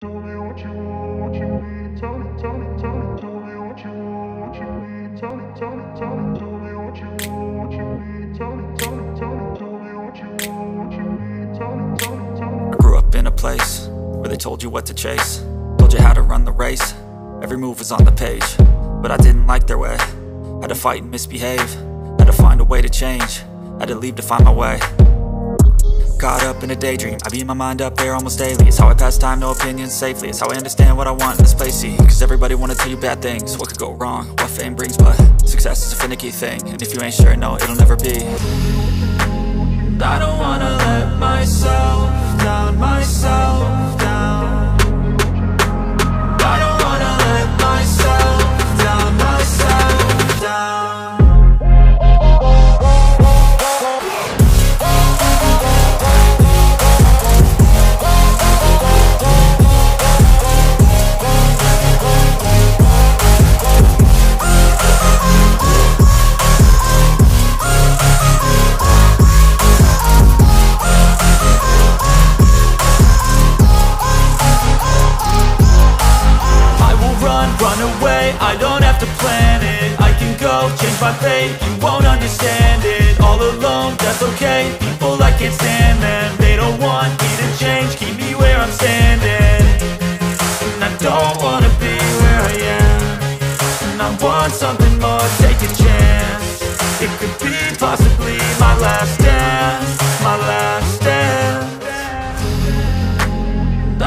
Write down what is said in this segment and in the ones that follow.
Tell me what you want, what you need. Tell me, tell me, tell me. Tell me what you want, what you need. Tell me, tell me, tell me. Tell me what you want, what you need. Tell me, tell me, tell me. Tell me what you want, what you need. Tell me, tell me, tell me. I grew up in a place where they told you what to chase, told you how to run the race. Every move was on the page, but I didn't like their way. Had to fight and misbehave, had to find a way to change, had to leave to find my way. Caught up in a daydream, I beat my mind up there almost daily. It's how I pass time, no opinions safely. It's how I understand what I want in this place, see. Cause everybody wanna tell you bad things, what could go wrong, what fame brings. But success is a finicky thing, and if you ain't sure, no, it'll never be. I don't wanna let myself down, myself down. I don't wanna let myself down, myself down. Run away, I don't have to plan it. I can go, change my fate, you won't understand it. All alone, that's okay, people I can't stand them. They don't want me to change, keep me where I'm standing. And I don't wanna be where I am, and I want something more, take a chance. It could be possibly my last dance, my last dance.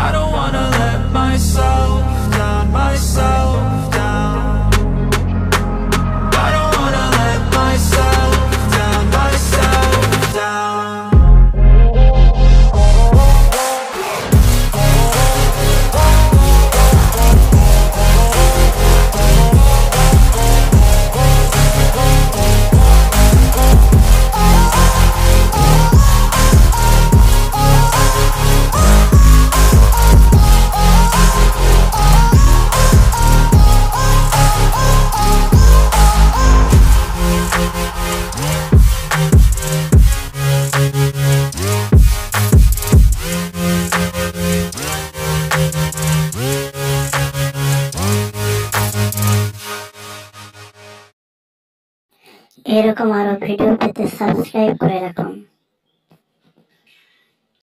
I don't wanna let myself down, myself down. I don't wanna let myself down, myself down. এরকম আরো video পেতে subscribe করে রাখুন।